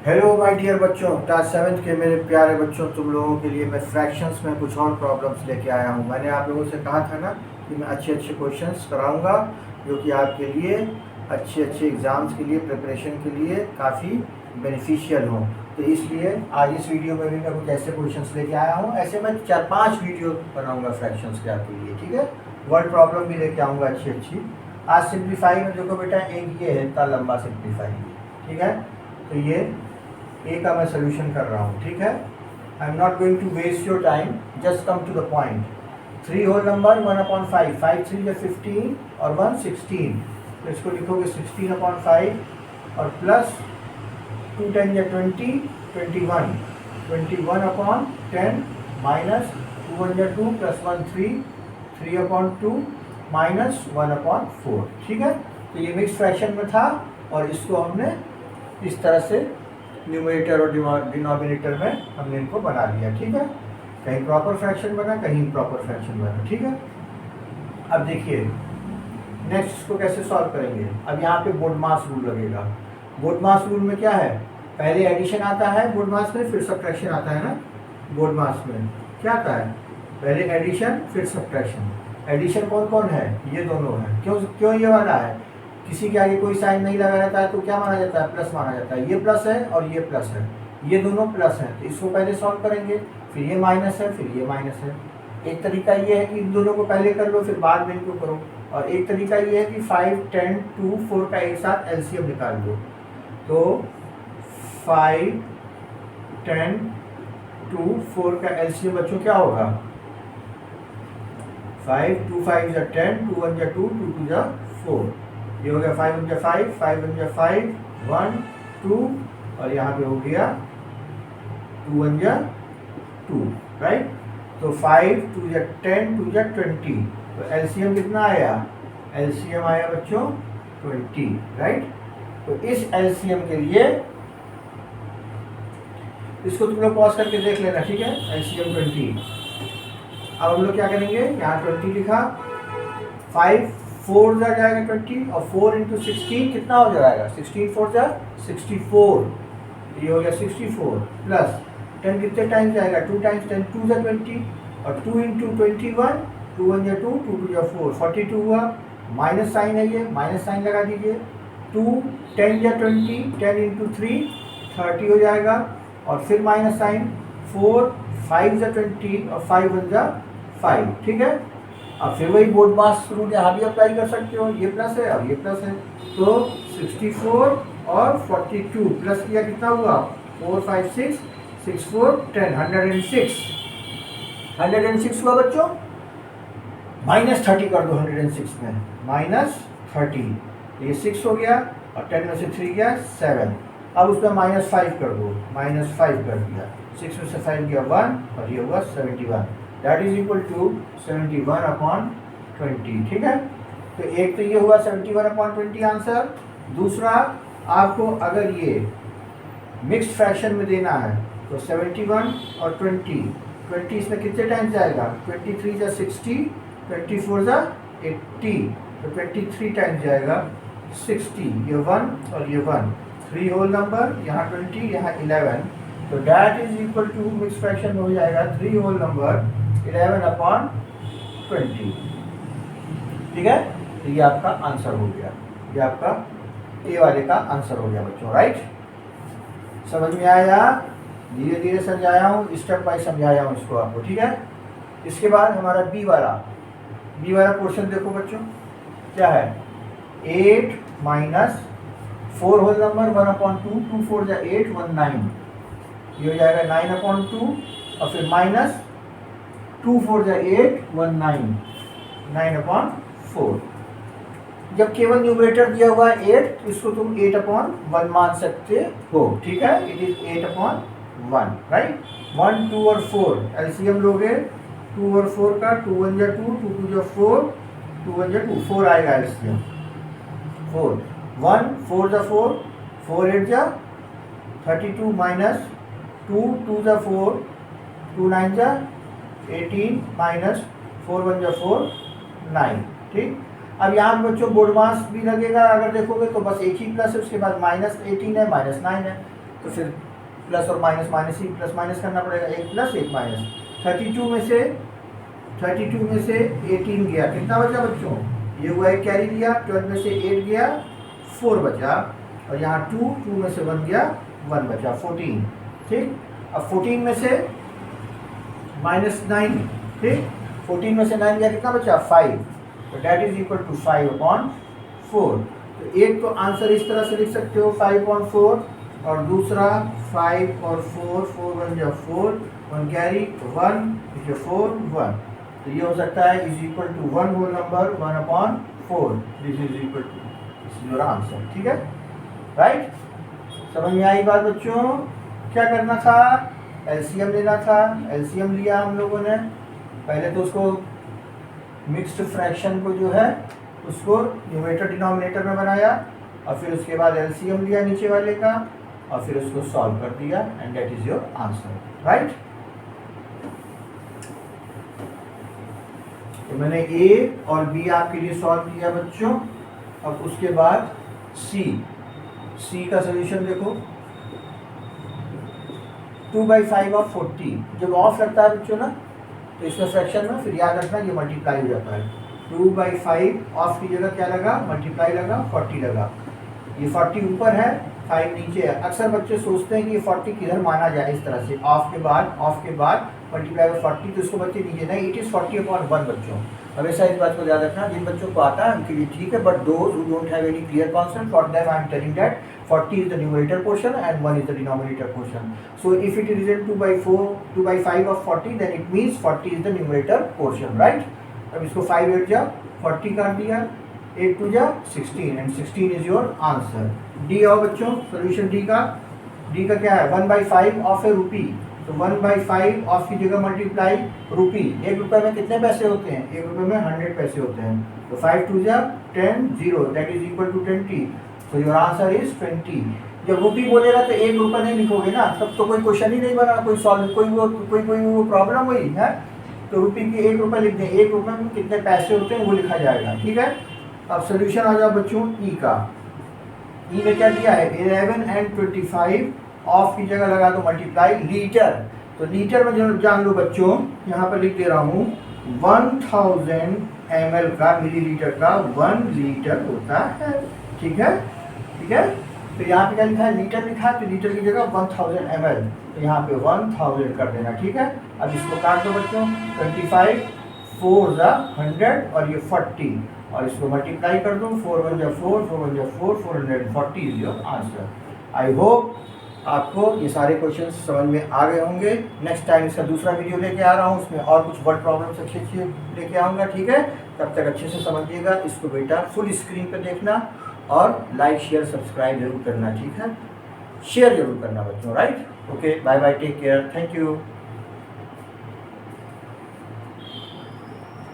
Hello my dear बच्चों, class 7 के मेरे प्यारे बच्चों, तुम लोगों के लिए मैं फ्रैक्शंस में कुछ और प्रॉब्लम्स लेके आया हूँ। मैंने आप लोगों से कहा था ना कि मैं अच्छे अच्छे क्वेश्चंस कराऊंगा जो कि आपके लिए अच्छे अच्छे एग्ज़ाम्स के लिए प्रिपरेशन के लिए काफ़ी बेनिफिशियल हों। तो इसलिए आज इस वीडियो में भी मैं कुछ ऐसे क्वेश्चंस लेके आया हूँ। ऐसे मैं 4-5 वीडियो बनाऊँगा फ्रैक्शंस के आपके लिए, ठीक है। वर्ड प्रॉब्लम भी लेके आऊँगा अच्छी अच्छी। आज सिंप्लीफाई में देखो बेटा, एक ये है इतना लंबा सिंप्लीफाई, ठीक है। तो ये ए का मैं सोल्यूशन कर रहा हूँ, ठीक है। I am not going to waste your time, just come to the point. 3 whole number 1/5, 5 3 या 15 और 1 16, तो इसको लिखोगे 16/5 और प्लस 2 10 या 20 21, 21/10 माइनस 2 1 या 2 प्लस 1 3, 3/2 माइनस 1/4, ठीक है। तो ये मिक्स फ्रैक्शन में था और इसको हमने इस तरह से न्यूमरेटर और डिनोमिनेटर में हमने इनको बना लिया, ठीक है। कहीं प्रॉपर फ्रैक्शन बना, कहीं इम्प्रॉपर फ्रैक्शन बना, ठीक है। अब देखिए नेक्स्ट इसको कैसे सॉल्व करेंगे। अब यहाँ पे बोडमास रूल लगेगा। बोडमास रूल में क्या है, पहले एडिशन आता है बोडमास में, फिर सब्ट्रैक्शन आता है ना। बोडमास में क्या आता है, पहले एडिशन फिर सब्ट्रैक्शन। एडिशन कौन कौन है, ये दोनों है। क्यों क्यों ये वाला है, किसी के आगे कोई साइन नहीं लगा रहता है तो क्या माना जाता है, प्लस माना जाता है। ये प्लस है और ये प्लस है, ये दोनों प्लस हैं, तो इसको पहले सॉल्व करेंगे, फिर ये माइनस है, फिर ये माइनस है। एक तरीका ये है कि इन दोनों को पहले कर लो, फिर बाद में इनको करो। और एक तरीका ये है कि 5 10 2 4 का एक साथ एलसीएम निकाल दो। तो 5 10 2 4 का एलसीएम बच्चों क्या होगा, 5 2 5 या 10, 2 1 या 2, 2 2 या 4। ये हो गया 5 1 या 5, 5 1 या 5, 1 2, और यहाँ पे हो गया 2 1 या 2, राइट। तो 5 2 या 10, 2 या 20, तो एलसीएम कितना आया, एलसीएम आया बच्चों 20, राइट। तो इस एलसीएम के लिए इसको तुम लोग पॉज करके देख लेना, ठीक है। एलसीएम 20। अब हम लोग क्या करेंगे, यहाँ 20 लिखा, 5 4 जा जाएगा 20 और 4 इंटू 16 कितना हो जाएगा, 16 4 जा 64, ये हो गया 64 प्लस 10 कितने टाइम्स जाएगा, 2 टाइम्स 10 2 जा 20 और 2 इंटू 21, 2 1 या 2, 2 2 या 4, 42 हुआ। माइनस साइन है, ये माइनस साइन लगा दीजिए। 2 10 या 20, 10 इंटू 3 30 हो जाएगा और फिर माइनस साइन, 4 5 जा 20 और 5 1 जा 5, ठीक है। अब फिर वही बोडमास रूल यहाँ भी अप्लाई कर सकते हो, ये प्लस है और ये प्लस है, तो 64 और 42 प्लस किया कितना हुआ, 4 5 6 6 4 10, 106 106 हुआ बच्चों। माइनस 30 कर दो 106 में, माइनस 30, ये 6 हो गया और 10 में से 3 गया 7। अब उसमें माइनस 5 कर दो, माइनस 5 कर दिया, 6 में से 5 गया 1 और ये हुआ 71, दैट इज इक्वल टू 71/20, ठीक है। तो एक तो ये हुआ 71/20 आंसर। दूसरा, आपको अगर ये मिक्स्ड फ्रैक्शन में देना है तो 71 और 20 इसमें कितने टाइम्स जाएगा, 23 जा 60, 24 जा 80, तो 23 टाइम्स जाएगा 60, ये 1 और ये 1, 3 होल नंबर, यहाँ 20 यहाँ 11, तो that is equal to mix fraction में हो जाएगा 3 होल नंबर 11/20, ठीक है। तो ये आपका आंसर हो गया, ये आपका ए वाले का आंसर हो गया बच्चों, राइट। समझ में आया, धीरे धीरे समझाया हूँ, स्टेप बाय समझाया हूँ इसको आपको, ठीक है। इसके बाद हमारा बी वाला पोर्शन देखो बच्चों, क्या है, 8 माइनस 4 होल नंबर 1/2, 2 4 जा 8 1 9, ये हो जाएगा 9/2 और फिर माइनस 2 4 जा 8 1 9, 9/4। जब केवल न्यूमरेटर दिया हुआ है 8, तो इसको तुम 8/1 मान सकते हो, ठीक है। It is 8/1, right. 1 2 और 4 एलसीएम लोगे 2 और 4 का, 2 1 जा 2, 2 2 जा 4, 2 1 जा 2, 4 आएगा एलसीएम 4, 1 4 जा 4, 4 8 जा 32 माइनस 2 2 जा 4, 2 9 जा 18 माइनस 4 1 जा 4 9, ठीक। अब यहाँ पे बच्चों बोडमास भी लगेगा, अगर देखोगे तो बस एक ही प्लस है, उसके बाद -18 है -9 है, तो फिर प्लस और माइनस माइनस ही प्लस माइनस करना पड़ेगा, एक प्लस एक माइनस। 32 में से 18 गया, कितना बचा बच्चों, ये हुआ एक कैरी लिया, 12 में से 8 गया 4 बचा, और यहाँ 2 में से 1 गया 1 बचा 14। ठीक, अब 14 में से -9, ठीक, 14 में से 9 गया, कितना बचा 5, तो डैट इज इक्वल टू 5/4। तो एक तो आंसर इस तरह से लिख सकते हो 5/4, और दूसरा 5 और 4, 4 1 जा 4, 1 कैरी 1 4 1, तो ये हो सकता है is equal to 1 whole number 1/4, this is equal to, this is your answer. ठीक है, राइट, समझ में आई बात बच्चों। क्या करना था, एलसीएम लेना था, एलसीएम लिया हम लोगों ने। पहले तो उसको मिक्स्ड फ्रैक्शन को जो है उसको न्यूमरेटर डिनोमिनेटर में बनाया, और फिर उसके बाद एलसीएम लिया नीचे वाले का, और फिर उसको सॉल्व कर दिया, and that is your answer, right. तो मैंने ए और बी आपके लिए सॉल्व किया बच्चों। अब उसके बाद सी का सोल्यूशन देखो, 2/5 ऑफ 40, जब ऑफ लगता है बच्चों ना, तो इसमें फ्रैक्शन में फिर याद रखना ये मल्टीप्लाई हो जाता है। 2/5 ऑफ की जगह क्या लगा, मल्टीप्लाई लगा, 40 लगा। ये 40 ऊपर है, 5 नीचे है। अक्सर बच्चे सोचते हैं कि ये 40 किधर माना जाए, इस तरह से ऑफ के बाद मल्टीप्लाई बाय 40, तो इसको बच्चे नीचे नहीं, इट इज़ 40/1 बच्चों। हमेशा इस बात को याद रखना, जिन बच्चों को आता है उनके लिए ठीक है, but those who don't have any clear concept, for them I am telling that 40 is the numerator portion and 1 is the denominator portion. So if it is written 2/5 of 40, then it means 40 is the numerator portion, right? अब इसको 5 8 जा 40 कर दिया, 8 2 जा 16, and 16 is your answer. D आओ बच्चों, solution D का क्या है, 1/5 ऑफ ए रूपी, तो 1/5 ऑफ की जगह मल्टीप्लाई रूपी। 1 रुपये में कितने पैसे होते हैं, 1 रुपये में 100 पैसे होते हैं, तो 5 2 जा 10 0, that is equal to 20, so your answer is 20। जब रूपी बोलेगा तो 1 रुपये नहीं लिखोगे ना, तब तो कोई क्वेश्चन ही नहीं बना, कोई वो प्रॉब्लम हुई है, तो रूपी की 1 रुपये लिख दें, 1 रुपये में कितने पैसे होते हैं वो लिखा जाएगा। ठीक है, अब सोल्यूशन आ जाओ बच्चों ई का। ई ने क्या दिया है, 11 and 25, ऑफ की जगह लगा दो मल्टीप्लाई लीटर, तो लीटर में जो जान लो बच्चों, यहाँ पर लिख दे रहा हूँ 1000 ml का, मिलीलीटर का 1 लीटर होता है। ठीक है, ठीक है, तो यहाँ पे क्या लिखा है, लीटर लिखा है, तो लीटर की जगह 1000 ml, तो यहाँ पे 1000 कर देना। ठीक है, अब इसको काट दो बच्चों, 25 4 जा 100, और ये 40, और इसको मल्टीप्लाई कर दो, 4 1 जा 4, 4 1 जा 4, 440 is your answer. I hope आपको ये सारे क्वेश्चंस समझ में आ गए होंगे। नेक्स्ट टाइम इसका दूसरा वीडियो लेके आ रहा हूँ, उसमें और कुछ वर्ड प्रॉब्लम्स अच्छे लेके आऊँगा। ठीक है, तब तक अच्छे से समझिएगा इसको बेटा, फुल स्क्रीन पे देखना, और लाइक शेयर सब्सक्राइब जरूर करना। ठीक है, शेयर जरूर करना बच्चों, right. Okay, bye bye, take care, thank you.